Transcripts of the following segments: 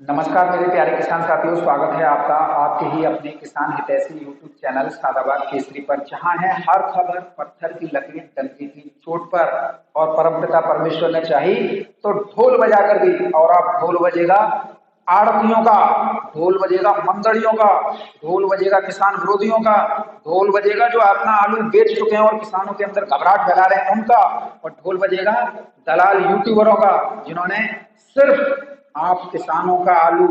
नमस्कार मेरे प्यारे किसान साथियों, स्वागत है आपका आपके ही अपने किसान हितैषी यूट्यूब चैनल सादाबाद केसरी पर, जहां है हर खबर पत्थर की लकड़ी डंके की चोट पर। और परमपिता परमेश्वर ने चाही तो ढोल बजाकर दी। और अब ढोल बजेगा आड़तियों का, ढोल बजेगा मंदड़ियों का, ढोल बजेगा किसान विरोधियों का, ढोल बजेगा जो अपना आलू बेच चुके हैं और किसानों के अंदर घबराहट फैला रहे हैं उनका, और ढोल बजेगा दलाल यूट्यूबरों का, जिन्होंने सिर्फ आप किसानों का आलू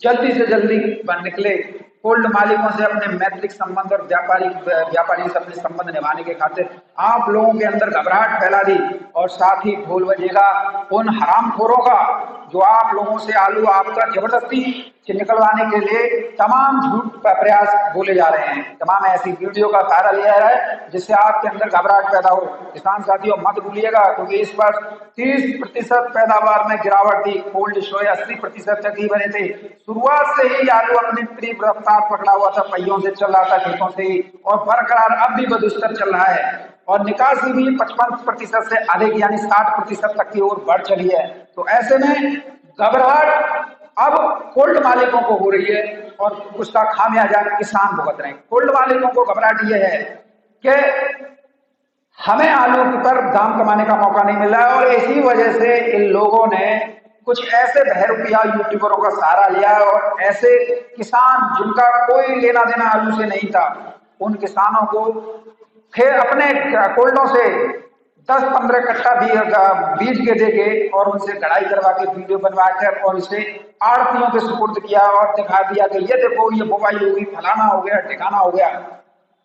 जल्दी से जल्दी निकले, कोल्ड मालिकों से अपने मैत्रिक संबंध और व्यापारी से अपने संबंध निभाने के खातिर आप लोगों के अंदर घबराहट फैला दी। और साथ ही ढोल बजेगा उन हरामखोरों का जो आप लोगों से आलू आपका जबरदस्ती निकलवाने के लिए तमाम झूठ का प्रयास बोले जा रहे हैं। तमाम ऐसी वीडियो का सहारा लिया है जिससे आपके अंदर घबराहट पैदा हो। किसान साथियों मत भूलिएगा, क्योंकि इस पर 30% पैदावार में गिरावट थी, कोल्ड स्टोरेज 80% तक ही बने थे। शुरुआत से ही आलू अपनी तीव्र रफ्तार पकड़ा हुआ था, पहियों से चल रहा था खेतों से ही, और बरकरार अब भी बदुस्तर चल रहा है। और निकासी भी 55% से अधिक यानी 60% तक की ओर बढ़ चली है। तो ऐसे में घबराहट अब कोल्ड मालिकों को हो रही है और उसका खामियाजा किसान भुगत रहे हैं। कोल्ड मालिकों को घबराहट यह है कि हमें आलू पर दाम कमाने का मौका नहीं मिल रहा है, और इसी वजह से इन लोगों ने कुछ ऐसे बहरूपिया यूट्यूबरों का सहारा लिया और ऐसे किसान जिनका कोई लेना देना आलू से नहीं था, उन किसानों को फिर अपने कोल्डों से 10-15 कट्टा बीज के देके और उनसे कढ़ाई करवा के वीडियो बनवा कर और इसे आड़तियों के सुपुर्द किया और दिखा दिया कि ये देखो ये बुवाई होगी, फलाना हो गया, ठिकाना हो गया।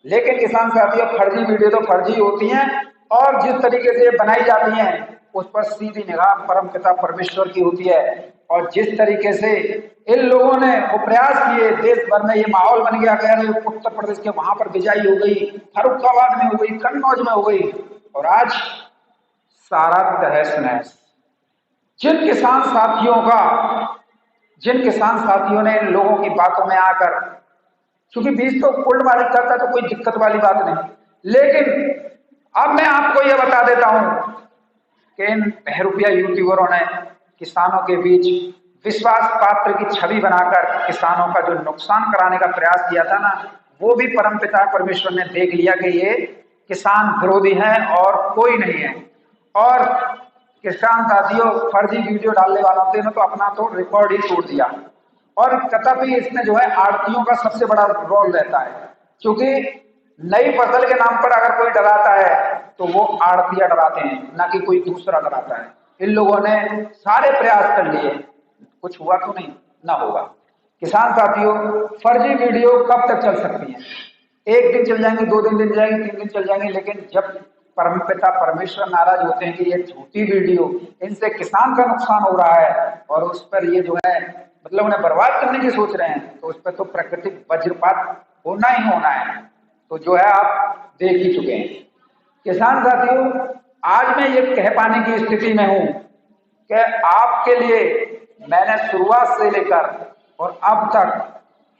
लेकिन किसान साथियों फर्जी वीडियो तो फर्जी होती हैं, और जिस तरीके से बनाई जाती हैं उस पर सीधी निगाह परमपिता परमेश्वर की होती है। और जिस तरीके से इन लोगों ने वो प्रयास किए, देश भर में ये माहौल बन गया, कह रहे उत्तर प्रदेश के वहां पर बिजाई हो गई, फर्रुखाबाद में हो गई, कन्नौज में हो गई, और आज सारा तहस नहस। जिन किसान साथियों ने इन लोगों की बातों में आकर, क्योंकि बीज तो कोल्ड मालिक करता है तो कोई दिक्कत वाली बात नहीं, लेकिन अब मैं आपको यह बता देता हूं कि इन बहरूपिया यूट्यूबरों ने किसानों के बीच विश्वास पात्र की छवि बनाकर किसानों का जो नुकसान कराने का प्रयास किया था ना, वो भी परमपिता परमेश्वर ने देख लिया कि ये किसान विरोधी हैं और कोई नहीं है। और किसान साथियों फर्जी वीडियो डालने वालों से तो अपना तो रिकॉर्ड ही तोड़ दिया। और कतई इसमें जो है आड़तियों का सबसे बड़ा रोल रहता है, क्योंकि नई फसल के नाम पर अगर कोई डराता है तो वो आड़तिया डराते हैं, ना कि कोई दूसरा डराता है। इन लोगों ने सारे प्रयास कर लिए, कुछ हुआ तो नहीं, ना होगा। किसान साथियों फर्जी वीडियो कब तक चल सकती है? एक दिन चल जाएंगी, 2 दिन चल जाएंगी, 3 दिन चल जाएंगी, लेकिन जब परमपिता परमेश्वर नाराज होते हैं कि ये झूठी वीडियो, इनसे किसान का नुकसान हो रहा है और उस पर ये जो है मतलब उन्हें बर्बाद करने की सोच रहे हैं, तो उस पर तो प्राकृतिक वज्रपात होना ही होना है। तो जो है आप देख ही चुके हैं। किसान साथियों आज मैं ये कह पाने की स्थिति में हूं कि आपके लिए मैंने शुरुआत से लेकर और अब तक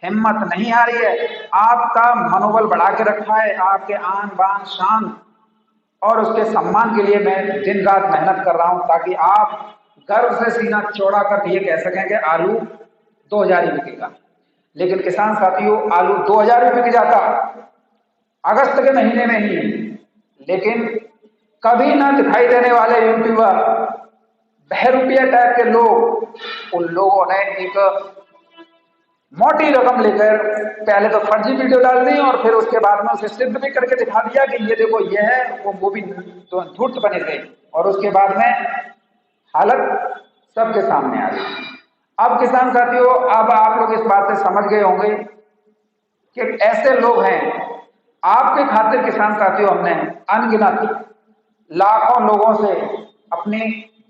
हिम्मत नहीं आ रही है, आपका मनोबल बढ़ा के रखा है, आपके आन बान शान और उसके सम्मान के लिए मैं दिन रात मेहनत कर रहा हूं, ताकि आप गर्व से सीना चौड़ा कर ये कह सकें कि आलू 2000 ही बिकेगा। लेकिन किसान साथियों आलू 2000 ही बिक जाता अगस्त के महीने में ही, लेकिन कभी ना दिखाई देने वाले यूट्यूबर बहरूपिया टाइप के लोग, उन लोगों ने एक मोटी रकम लेकर पहले तो फर्जी वीडियो डाल दी और फिर उसके बाद में उसे सिद्ध भी करके दिखा दिया कि ये देखो ये है, वो भी तो धूर्त बने थे, और उसके बाद में हालत सबके सामने आ गई। अब किसान साथियों अब आप लोग इस बात से समझ गए होंगे कि ऐसे लोग हैं। आपके खातिर किसान साथियों हमने अनगिनत लाखों लोगों से अपनी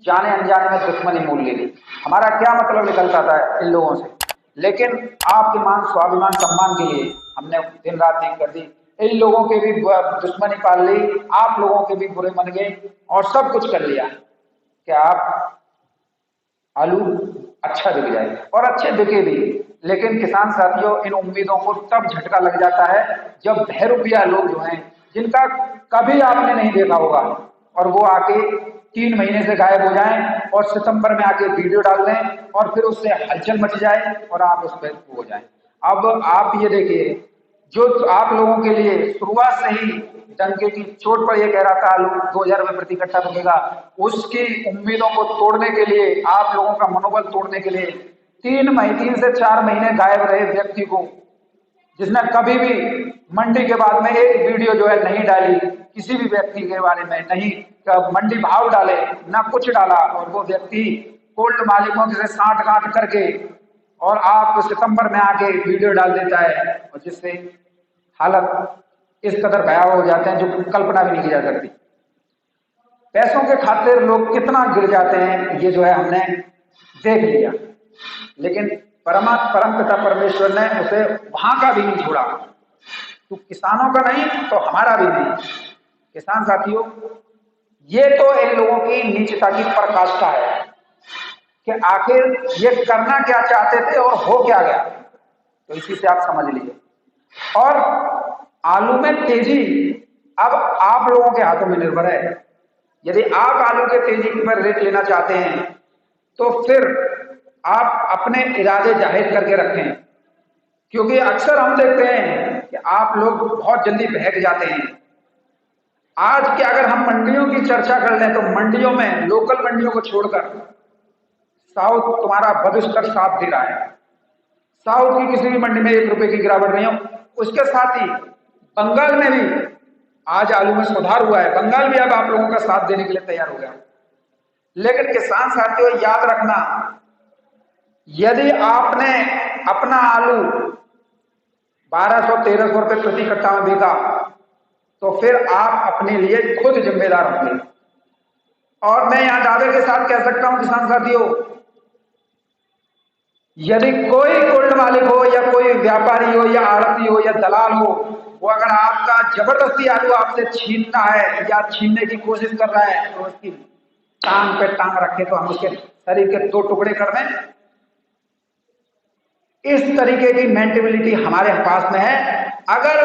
जाने अनजाने में दुश्मनी मोल ले ली। हमारा क्या मतलब निकलता था इन लोगों से, लेकिन आपके मान स्वाभिमान सम्मान के लिए हमने दिन रात एक कर दी। इन लोगों के भी दुश्मनी पाल ली, आप लोगों के भी बुरे मन गए और सब कुछ कर लिया कि आप आलू अच्छा बिक जाए, और अच्छे बिके भी। लेकिन किसान साथियों इन उम्मीदों को तब झटका लग जाता है जब बहरूपिया लोग जो हैं, जिनका कभी आपने नहीं देखा होगा, और वो आके 3 महीने से गायब हो जाएं और सितंबर में आके वीडियो डाल दें और फिर उससे हलचल मच जाए और आप उस पर हो जाएं। अब आप ये देखिए, जो आप लोगों के लिए शुरुआत से ही डंके की चोट पर ये कह रहा था आलू 2,000 रुपये प्रति कट्टा बिकेगा, उसकी उम्मीदों को तोड़ने के लिए, आप लोगों का मनोबल तोड़ने के लिए 3 से 4 महीने गायब रहे व्यक्ति को, जिसने कभी भी मंडी के बाद में एक वीडियो जो है नहीं डाली, किसी भी व्यक्ति के बारे में नहीं, मंडी भाव डाले ना कुछ डाला, और वो व्यक्ति कोल्ड मालिकों से साठ गांठ करके और आप सितंबर में आके वीडियो डाल देता है, और जिससे हालत इस कदर भयावह हो जाते हैं जो कल्पना भी नहीं की जा सकती। पैसों के खातिर लोग कितना गिर जाते हैं ये जो है हमने देख लिया, लेकिन परमपिता परमेश्वर ने उसे वहां का भी नहीं छोड़ा। तो किसानों का नहीं तो हमारा भी नहीं। किसान साथियों, ये तो इन लोगों की नीचता की पराकाष्ठा है कि आखिर ये करना क्या चाहते थे और हो क्या गया, तो इसी से आप समझ लीजिए। और आलू में तेजी अब आप लोगों के हाथों में निर्भर है। यदि आप आलू के तेजी पर रेट लेना चाहते हैं तो फिर आप अपने इरादे जाहिर करके रखें, क्योंकि अक्सर हम देखते हैं कि आप लोग बहुत जल्दी बहक जाते हैं। आज के अगर हम मंडियों की चर्चा कर लें तो मंडियों में, लोकल मंडियों को छोड़कर साउथ तुम्हारा बदुस्तर साथ दे रहा है। साउथ की किसी भी मंडी में 1 रुपए की गिरावट नहीं हो। उसके साथ ही बंगाल में भी आज आलू में सुधार हुआ है, बंगाल भी अब आप लोगों का साथ देने के लिए तैयार हो गया। लेकिन किसान साथियों याद रखना, यदि आपने अपना आलू 1200-1300 रुपए प्रति कट्टा में बेचा तो फिर आप अपने लिए खुद जिम्मेदार होंगे। और मैं यहां दावे के साथ कह सकता हूं किसान साथियों, यदि कोई कोल्ड मालिक हो या कोई व्यापारी हो या आड़ती हो या दलाल हो, वो अगर आपका जबरदस्ती आलू आपसे छीनना है या छीनने की कोशिश कर रहा है तो उसकी टांग पे टांग रखे तो हम उसके शरीर के 2 टुकड़े कर दें। इस तरीके की मेंटेलिटी हमारे पास में है। अगर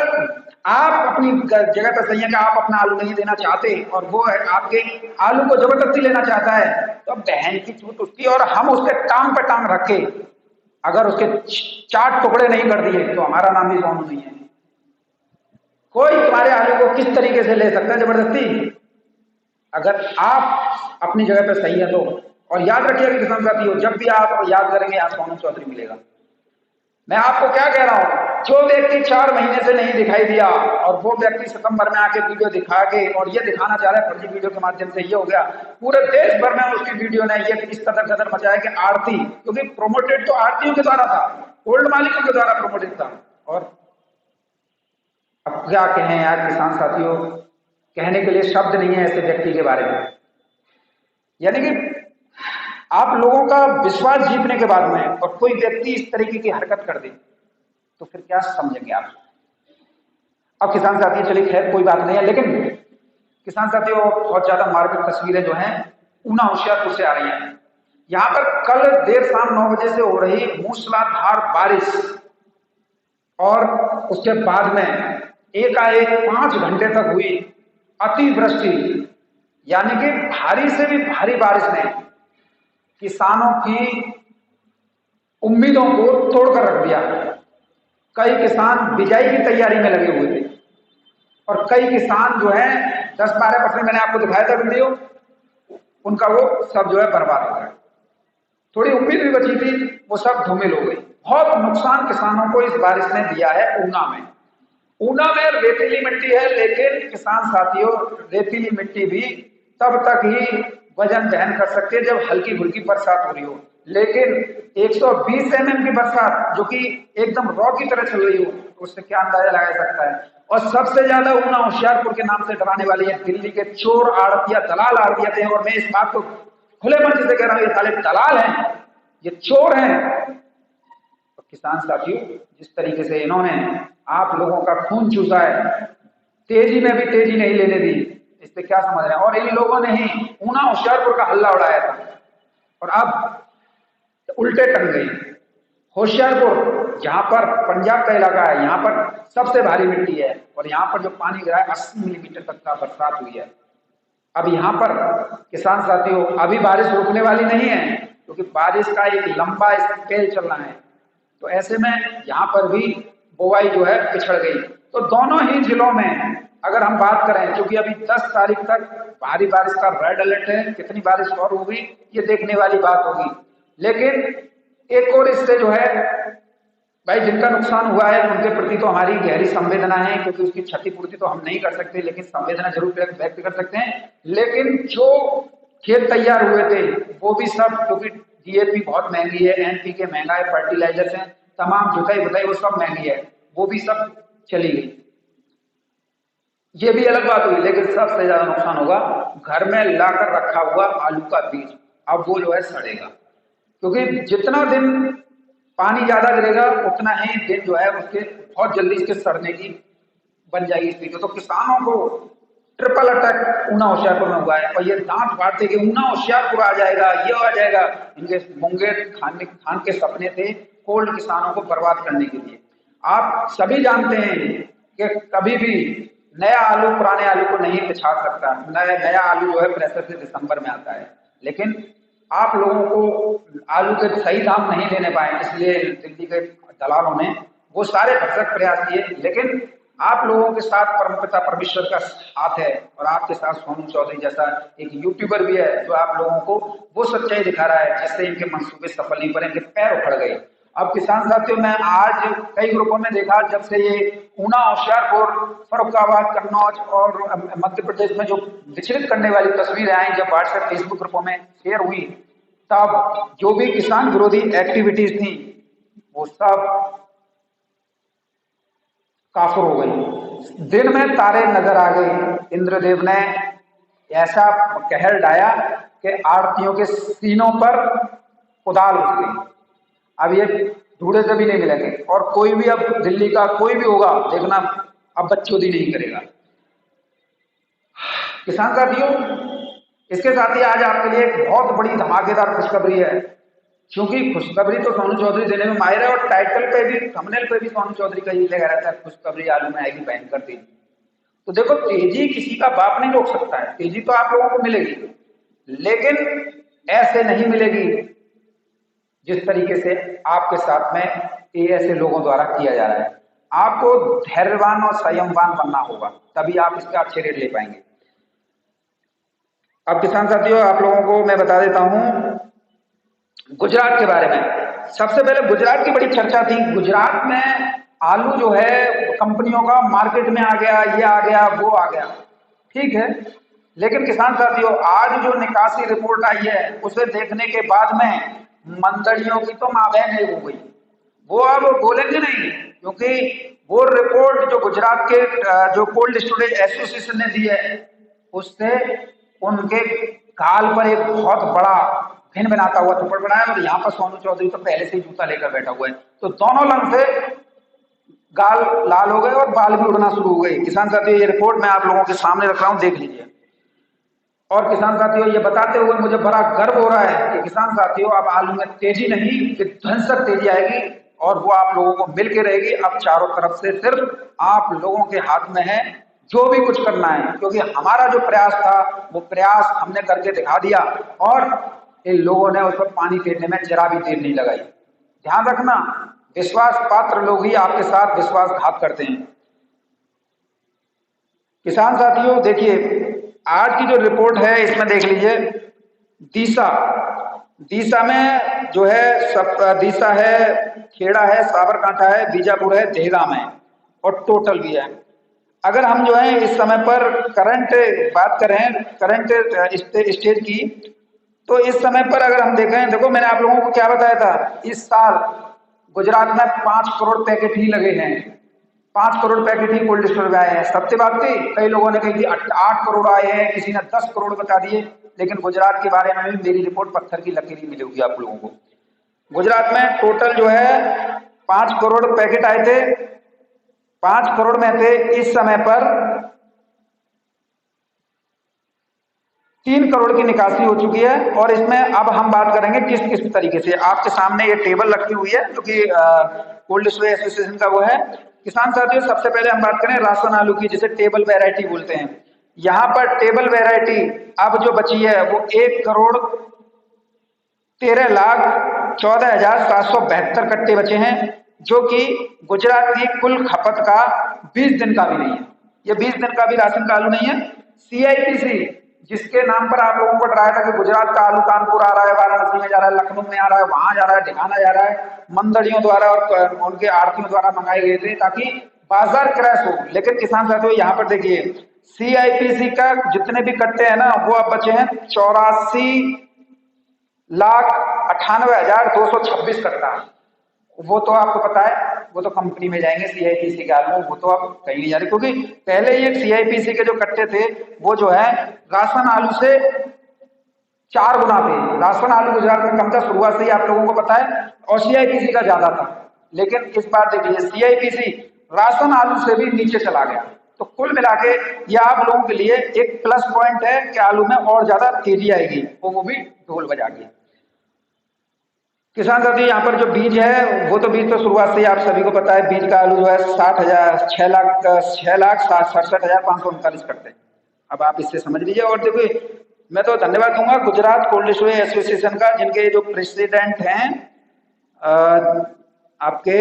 आप अपनी जगह पर सही है कि आप अपना आलू नहीं देना चाहते और वो है आपके आलू को जबरदस्ती लेना चाहता है, तो बहन की छूट उसकी, और हम उसके टांग पे टांग रखे अगर उसके 4 टुकड़े नहीं कर दिए तो हमारा नाम भी सोनू नहीं है। कोई तुम्हारे आलू को किस तरीके से ले सकता है जबरदस्ती, अगर आप अपनी जगह पे सही है तो। और याद रखिएगा किसान साथियों, जब भी आप याद करेंगे आप सोनू चौधरी मिलेगा। मैं आपको क्या कह रहा हूं, जो व्यक्ति 4 महीने से नहीं दिखाई दिया और वो व्यक्ति सितंबर में आके वीडियो दिखा के और ये दिखाना चाह रहा है फर्जी वीडियो के माध्यम से ये हो गया, पूरे देश भर में उसकी वीडियो ने ये इस कदर मचाया कि आड़ती, क्योंकि प्रोमोटेड तो आड़तियों के द्वारा था, गोल्ड मालिकों के द्वारा प्रोमोटेड था। और अब क्या कहें यार किसान साथियों, कहने के लिए शब्द नहीं है ऐसे व्यक्ति के बारे में। यानी कि आप लोगों का विश्वास जीतने के बाद में और कोई व्यक्ति इस तरीके की हरकत कर दे तो फिर क्या समझेंगे आप। अब किसान साथी चलिए खैर कोई बात नहीं है, लेकिन किसान साथियों बहुत ज्यादा मार्मिक तस्वीरें जो हैं ऊना होशियारपुर से आ रही हैं। यहां पर कल देर शाम 9 बजे से हो रही मूसलाधार बारिश और उसके बाद में एकाएक 5 घंटे तक हुई अतिवृष्टि, यानी कि भारी से भी भारी बारिश ने किसानों की उम्मीदों को तोड़कर रख दिया। कई किसान बिजाई की तैयारी में लगे हुए थे और कई किसान जो है 10-12% मैंने आपको दिखाया था वीडियो, उनका वो सब जो है बर्बाद हो गया। थोड़ी उम्मीद भी बची थी वो सब धूमिल हो गई। बहुत नुकसान किसानों को इस बारिश ने दिया है ऊना में। ऊना में रेतीली मिट्टी है, लेकिन किसान साथियों रेतीली मिट्टी भी तब तक ही वजन वहन कर सकती है जब हल्की फुल्की बरसात हो रही हो, लेकिन 120 mm की बरसात जो कि एकदम रॉ की तरह चल रही हो उससे क्या अंदाजा लगाया सकता है। और सबसे ज्यादा ऊना होशियारपुर के नाम से डराने वाली है दिल्ली के चोर आड़तिया दलाल आड़तिया थे। और मैं इस बात को खुले मन से कह रहा हूं, ये साले दलाल हैं, ये चोर हैं। तो किसान साथियों जिस तरीके से इन्होंने आप लोगों का खून चूसा है, तेजी में भी तेजी नहीं लेने दी, इससे क्या समझ रहे हैं। और इन लोगों ने ही ऊना होशियारपुर का हल्ला उड़ाया था और अब उल्टे टंग गई। होशियारपुर जहां पर पंजाब का इलाका है, यहां पर सबसे भारी मिट्टी है और यहां पर जो पानी गिरा है 80 मिलीमीटर तक का बरसात हुई है। अब यहाँ पर किसान साथियों अभी बारिश रुकने वाली नहीं है, क्योंकि बारिश का एक लंबा स्पेल चलना है। तो ऐसे में यहाँ पर भी बुआई जो है पिछड़ गई। तो दोनों ही जिलों में अगर हम बात करें, क्योंकि अभी 10 तारीख तक भारी बारिश का रेड अलर्ट है, कितनी बारिश और होगी ये देखने वाली बात होगी। लेकिन एक और इससे जो है भाई जिनका नुकसान हुआ है उनके प्रति तो हमारी गहरी संवेदना है, क्योंकि उसकी क्षतिपूर्ति तो हम नहीं कर सकते, लेकिन संवेदना जरूर व्यक्त कर सकते हैं। लेकिन जो खेत तैयार हुए थे वो भी सब, क्योंकि डीएपी बहुत महंगी है, एनपीके महंगा है, फर्टिलाइजर्स हैं, तमाम जुताई बुताई वो सब महंगी है, वो भी सब चली गई। ये भी अलग बात हुई। लेकिन सबसे ज्यादा नुकसान होगा घर में लाकर रखा हुआ आलू का बीज। अब वो जो है सड़ेगा, क्योंकि जितना दिन पानी ज्यादा गिरेगा उतना ही दिन जो है उसके बहुत जल्दी इसके सड़ने की बन जाएगी स्थिति। तो किसानों को ट्रिपल अटैक ऊना होशियारपुर में हुआ है, और ये दांत फाड़ते कि ऊना होशियारपुर आ जाएगा, ये आ जाएगा। इनके मुंगेर खान के सपने थे कोल्ड किसानों को बर्बाद करने के लिए। आप सभी जानते हैं कि कभी भी नया आलू पुराने आलू को नहीं पिछाड़ सकता। नया आलू जो है प्रेशर से दिसंबर में आता है, लेकिन आप लोगों को आलू के सही दाम नहीं देने पाए, इसलिए दिल्ली के दलालों ने वो सारे भरसक प्रयास किए। लेकिन आप लोगों के साथ परमपिता परमेश्वर का हाथ है, और आपके साथ सोनू चौधरी जैसा एक यूट्यूबर भी है जो आप लोगों को वो सच्चाई दिखा रहा है जिससे इनके मंसूबे सफल नहीं बने, इनके पैर उखड़ गए। अब किसान साथियों, मैं आज कई ग्रुपों में देखा, जब से ये ऊना, होशियारपुर, फर्रुखाबाद, कन्नौज और मध्य प्रदेश में जो विचलित करने वाली तस्वीरें आई, जब व्हाट्सएप फेसबुक ग्रुपों में शेयर हुई, तब जो भी किसान विरोधी एक्टिविटीज थी वो सब काफुर हो गई। दिन में तारे नजर आ गई। इंद्रदेव ने ऐसा कहर ढाया कि आड़तियों के सीनों पर कुदाल उठ गई। अब ये ढूंढे से भी नहीं मिलेंगे, और कोई भी अब दिल्ली का कोई भी होगा देखना अब बच्चोदी नहीं करेगा। किसान साथियों, इसके साथ ही आज आपके लिए एक बहुत बड़ी धमाकेदार खुशखबरी है, क्योंकि खुशखबरी तो सोनू चौधरी देने में माहिर है, और टाइटल पे भी, थंबनेल पे भी सोनू चौधरी का ही लगा रहता है, खुशखबरी आलू में आएगी भयंकर तेजी। तो देखो, तेजी किसी का बाप नहीं रोक सकता है, तेजी तो आप लोगों को मिलेगी, लेकिन ऐसे नहीं मिलेगी जिस तरीके से आपके साथ में ये ऐसे लोगों द्वारा किया जा रहा है। आपको धैर्यवान और संयमवान बनना होगा, तभी आप इसका अच्छे रेट ले पाएंगे। अब किसान साथियों, आप लोगों को मैं बता देता हूं गुजरात के बारे में। सबसे पहले गुजरात की बड़ी चर्चा थी। गुजरात में आलू जो है कंपनियों का मार्केट में आ गया, ये आ गया, वो आ गया, ठीक है। लेकिन किसान साथियों, आज जो निकासी रिपोर्ट आई है उसे देखने के बाद में मंदड़ियों की तो माँ बहन एक हो गई। वो अब बोलेंगे नहीं, क्योंकि वो रिपोर्ट जो गुजरात के जो कोल्ड स्टोरेज एसोसिएशन ने दी है, उससे उनके गाल पर एक बहुत बड़ा भिन बनाता हुआ थप्पड़ पड़ा है। और यहाँ पर सोनू चौधरी तो पहले से ही जूता लेकर बैठा हुआ है, तो दोनों लंग से गाल लाल हो गए और बाल भी उड़ना शुरू हो गए। किसान साथियों, ये रिपोर्ट मैं आप लोगों के सामने रख रहा हूं, देख लीजिए। और किसान साथियों, ये बताते हुए मुझे बड़ा गर्व हो रहा है कि किसान साथियों, अब आलू में तेजी नहीं, विध्वंसक तेजी आएगी, और वो आप लोगों को मिल के रहेगी। अब चारों तरफ से सिर्फ आप लोगों के हाथ में है जो भी कुछ करना है, क्योंकि हमारा जो प्रयास था वो प्रयास हमने करके दिखा दिया, और इन लोगों ने उस पर पानी फेरने में जरा भी देर नहीं लगाई। ध्यान रखना, विश्वास पात्र लोग ही आपके साथ विश्वासघात करते हैं। किसान साथियों देखिए, आज की जो रिपोर्ट है इसमें देख लीजिए, दीसा में जो है दीसा है, खेड़ा है, साबरकांठा है, बीजापुर है, दहेगाम है, और टोटल भी है। अगर हम जो है इस समय पर करंट बात करें, करंट स्टेज की, तो इस समय पर अगर हम देखें, देखो मैंने आप लोगों को क्या बताया था, इस साल गुजरात में 5 करोड़ पैकेट ही लगे हैं, 5 करोड़ पैकेट ही कोल्ड स्टोर में आए हैं। सत्य बात थी, कई लोगों ने कही थी 8 करोड़ आए हैं, किसी ने 10 करोड़ बता दिए, लेकिन गुजरात के बारे में भी मेरी रिपोर्ट पत्थर की लकीर ही मिली होगी आप लोगों को। गुजरात में टोटल जो है 5 करोड़ पैकेट आए थे, 5 करोड़ में थे इस समय पर 3 करोड़ की निकासी हो चुकी है। और इसमें अब हम बात करेंगे किस किस तरीके से। आपके सामने ये टेबल रखी हुई है जो कि कोल्ड स्टोरेज एसोसिएशन का वो है। किसान साथियों, सबसे पहले हम बात करें राशन आलू की, जिसे टेबल वैरायटी बोलते हैं। यहाँ पर टेबल वैरायटी अब जो बची है वो 1,13,14,772 कट्टे बचे हैं, जो कि गुजरात की कुल खपत का 20 दिन का भी नहीं है। ये 20 दिन का भी राशन का आलू नहीं है। CIPC जिसके नाम पर आप लोगों को डराया था कि गुजरात का आलू कानपुर आ रहा है, वाराणसी में जा रहा है, लखनऊ में आ रहा है, वहां जा रहा है, ढिकाना जा रहा है, मंडलियों द्वारा और उनके आड़तियों द्वारा मंगाए गए थे ताकि बाजार क्रैश हो। लेकिन किसान साथियों यहाँ पर देखिए, CIPC का जितने भी कट्टे हैं ना, वो अब बचे हैं 84,98,226 कट्टा। वो तो आपको पता है, वो तो कंपनी में जाएंगे CIPC के आलू, वो तो अब कहीं नहीं जा रहे, क्योंकि पहले ये CIPC के जो कट्टे थे वो जो है राशन आलू से 4 गुना थे। राशन आलू गुजरात में कम था, शुरुआत से ही आप लोगों को पता है, और CIPC का ज्यादा था। लेकिन इस बार देखिए CIPC राशन आलू से भी नीचे चला गया। तो कुल मिला के ये आप लोगों के लिए एक प्लस पॉइंट है कि आलू में और ज्यादा तेजी आएगी, वो भी ढोल बजा के। किसान साथी यहाँ पर जो बीज है, वो तो बीज तो शुरुआत से ही आप सभी को पता है, बीज का आलू जो है 6,67,539 करते हैं। अब आप इससे समझ लीजिए। और देखिए, मैं तो धन्यवाद दूंगा गुजरात कोल्ड स्टोरेज एसोसिएशन का, जिनके जो प्रेसिडेंट हैं आपके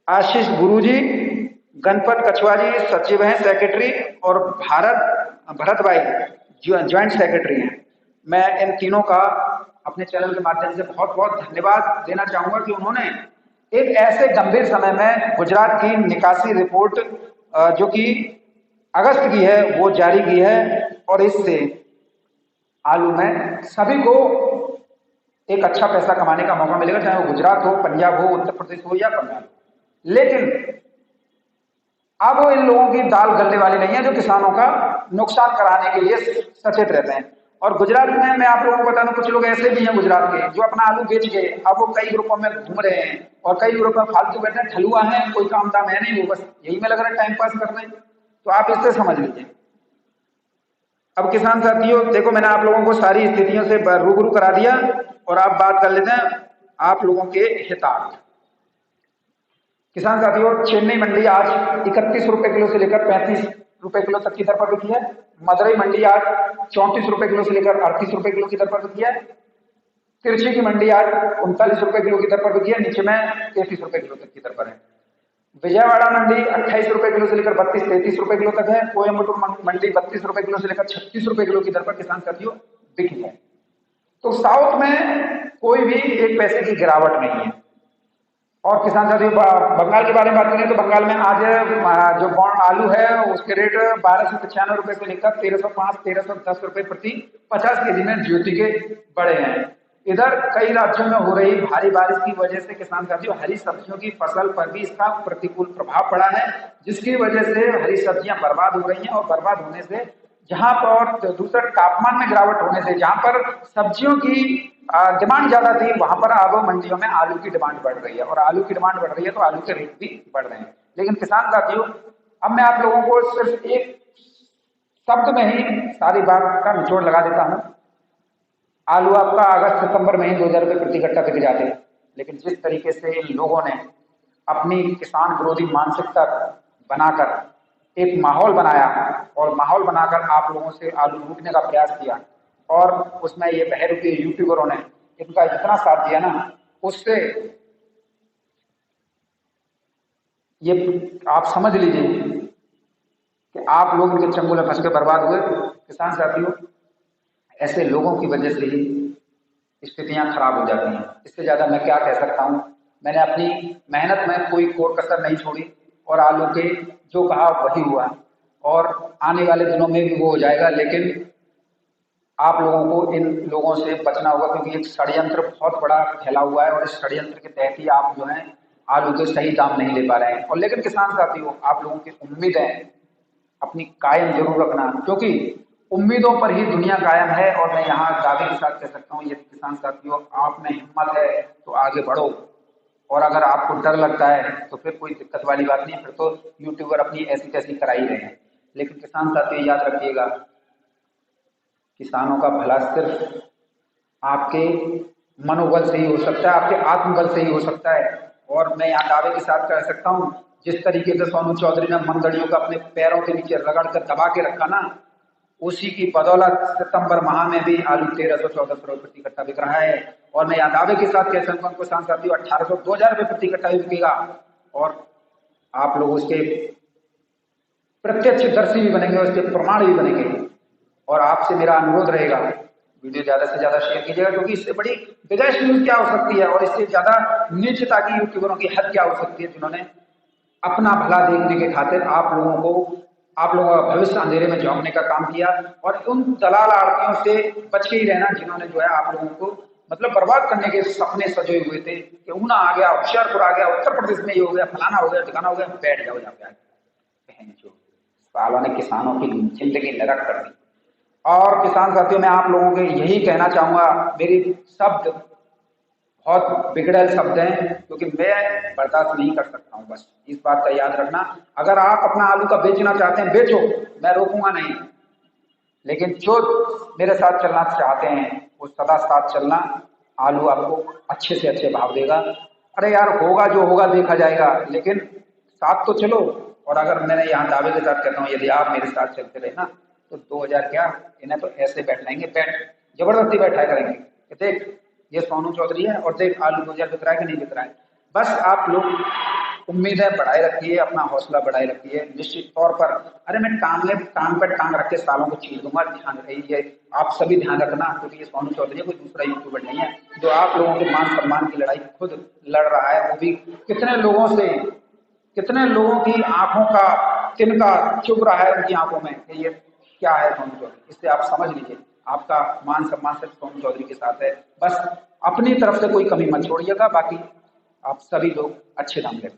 आशीष गुरुजी, गणपत कछुआ जी सचिव हैं, सेक्रेटरी, और भरत भाई ज्वाइंट सेक्रेटरी हैं। मैं इन तीनों का अपने चैनल के माध्यम से बहुत बहुत धन्यवाद देना चाहूंगा कि उन्होंने एक ऐसे गंभीर समय में गुजरात की निकासी रिपोर्ट जो कि अगस्त की है वो जारी की है, और इससे आलू में सभी को एक अच्छा पैसा कमाने का मौका मिलेगा, चाहे वो गुजरात हो, पंजाब हो, उत्तर प्रदेश हो या बंगाल। लेकिन अब इन लोगों की दाल गलने वाली नहीं है जो किसानों का नुकसान कराने के लिए सचेत रहते हैं। और गुजरात में मैं आप लोगों को बता दूं, कुछ लोग ऐसे भी हैं गुजरात के जो अपना आलू बेच गए, अब वो कई ग्रुपों में घूम रहे हैं और कई ग्रुप में फालतू बैठे हैं, ठलुआ है, कोई काम दाम है नहीं, वो बस यही में लग रहा है टाइम पास करने। तो आप इससे समझ लीजिए। अब किसान साथियों देखो, मैंने आप लोगों को सारी स्थितियों से रूबरू करा दिया, और आप बात कर लेते हैं आप लोगों के हितार्थ। किसान साथियों, चेन्नई मंडी आज 31 रुपए किलो से लेकर 35 रुपए किलो तक की दर पर बिकी है। मदुरई मंडी आज 34 रुपए किलो से लेकर 38 रुपए किलो की दर पर बिकी है। तिरछी की मंडी आज 39 रुपए किलो की दर पर बिकी है, नीचे में 33 रुपए किलो तक की दर पर है। विजयवाड़ा मंडी 28 रुपए किलो से लेकर 32-33 रुपए किलो तक है। कोयम्बटूर मंडी 32 रुपए किलो से लेकर 36 रुपए किलो की दर पर किसान साथियों बिकी है। तो साउथ में कोई भी एक पैसे की गिरावट नहीं है। और किसान साथियों बंगाल के बारे में बात करें तो बंगाल में आज जो आलू है उसके रेट 1295 रुपए से लेकर 1305-1310 रुपए प्रति 50 केजी में ज्योति के बढ़े हैं। इधर कई राज्यों में हो रही भारी बारिश की वजह से किसान साथियों हरी सब्जियों की फसल पर भी इसका प्रतिकूल प्रभाव पड़ा है, जिसकी वजह से हरी सब्जियां बर्बाद हो रही हैं। और बर्बाद होने से जहां पर दूसरा तापमान में गिरावट होने से जहां पर सब्जियों की डिमांड ज्यादा थी, वहां पर अब मंडियों में आलू की डिमांड बढ़ रही है, और आलू की डिमांड बढ़ रही है तो आलू के रेट भी बढ़ रहे हैं। लेकिन किसान साथियों, अब मैं आप लोगों को सिर्फ एक शब्द में ही सारी बात का निचोड़ लगा देता हूं। आलू आपका अगस्त सितंबर में ही 2000 रुपए प्रति कट्टा बिक जाते हैं, लेकिन जिस तरीके से इन लोगों ने अपनी किसान विरोधी मानसिकता बनाकर एक माहौल बनाया, और माहौल बनाकर आप लोगों से आलू लूटने का प्रयास किया, और उसमें ये बहरूपी यूट्यूबरों ने इनका इतना साथ दिया ना, उससे ये आप समझ लीजिए कि आप लोग इनके चंगुल में फंस के बर्बाद हुए। किसान साथियों, ऐसे लोगों की वजह से ही स्थितियां खराब हो जाती हैं। इससे ज्यादा मैं क्या कह सकता हूं। मैंने अपनी मेहनत में कोई कोर कसर नहीं छोड़ी, और आलू के जो कहा वही हुआ, और आने वाले दिनों में भी वो हो जाएगा। लेकिन आप लोगों को इन लोगों से बचना होगा, क्योंकि एक षड्यंत्र बहुत बड़ा फैला हुआ है, और इस षड्यंत्र के तहत ही आप जो है आलू के सही दाम नहीं ले पा रहे हैं। और लेकिन किसान साथियों, आप लोगों की उम्मीदें अपनी कायम जरूर रखना, क्योंकि उम्मीदों पर ही दुनिया कायम है। और मैं यहाँ दावे के साथ कह सकता हूँ, यदि किसान साथियों आप में हिम्मत है तो आगे बढ़ो, और अगर आपको डर लगता है तो फिर कोई दिक्कत वाली बात नहीं, फिर तो यूट्यूबर अपनी ऐसी तैसी करा ही रहे हैं। लेकिन किसान साथियों याद रखिएगा, किसानों का भला सिर्फ आपके मनोबल से ही हो सकता है, आपके आत्मबल से ही हो सकता है। और मैं यहाँ दावे के साथ कह सकता हूँ, जिस तरीके से सोनू चौधरी ने मंदड़ियों को अपने पैरों के नीचे रगड़ कर दबा के रखा ना, उसी की बदौलत सितंबर माह में भी आलू 1300-1400 रुपये प्रति कट्टा बिक रहा है। और मैं यहाँ दावे के साथ कह सकता हूँ को साथियों 1800-2000 रुपये प्रति कट्टा भी बिकेगा। और आप लोग उसके प्रत्यक्षदर्शी भी बनेंगे, उसके प्रमाण भी बनेंगे। और आपसे मेरा अनुरोध रहेगा, वीडियो ज्यादा से ज्यादा शेयर कीजिएगा, क्योंकि इससे बड़ी बिगैस्ट न्यूज क्या हो सकती है और इससे ज्यादा नीचता की यूट्यूबरों की हद क्या हो सकती है, जिन्होंने अपना भला देखने के खातिर आप लोगों का भविष्य अंधेरे में झोंकने का काम किया। और उन दलाल आड़तियों से बच के ही रहना, जिन्होंने जो है आप लोगों को मतलब बर्बाद करने के सपने सजे हुए थे कि ऊना आ गया, होशियारपुर आ गया, उत्तर प्रदेश में ये हो गया, फलाना हो गया, ठिकाना हो गया, बैठ जाओ यहाँ पे। सालों ने किसानों की जिंदगी नरक कर दी। और किसान साथियों, मैं आप लोगों को यही कहना चाहूंगा, मेरी शब्द बहुत बिगड़ैल शब्द हैं, क्योंकि मैं बर्दाश्त नहीं कर सकता हूं। बस इस बात का याद रखना, अगर आप अपना आलू का बेचना चाहते हैं बेचो, मैं रोकूंगा नहीं। लेकिन जो मेरे साथ चलना चाहते हैं वो सदा साथ चलना, आलू आपको अच्छे से अच्छे भाव देगा। अरे यार, होगा जो होगा देखा जाएगा, लेकिन साथ तो चलो। और अगर मैंने यहाँ दावे के साथ कहता हूँ, यदि आप मेरे साथ चलते रहे ना, तो 2000 क्या, इन्हें तो ऐसे बैठ लाएंगे, जबरदस्ती बैठा करेंगे कि देख ये सोनू चौधरी है और देख आलू 2000 बिक रहा है कि नहीं बिक रहा है। बस आप लोग उम्मीदें बढ़ाए रखिए, अपना हौसला बढ़ाए रखिए। निश्चित तौर पर, अरे मैं टांग पर टांग रख के सालों को छीन दूंगा, ध्यान रखिए, आप सभी ध्यान रखना, क्योंकि ये सोनू चौधरी कोई दूसरा यूट्यूबर नहीं है जो आप लोगों के मान सम्मान की लड़ाई खुद लड़ रहा है। वो भी कितने लोगों की आंखों का तिनका चुभ रहा है उनकी आंखों में कि ये क्या है सोनू चौधरी। इससे आप समझ लीजिए, आपका मान सम्मान सिर्फ सोनू चौधरी के साथ है। बस अपनी तरफ से कोई कमी मत छोड़िएगा, बाकी आप सभी लोग अच्छे दाम लेते हैं।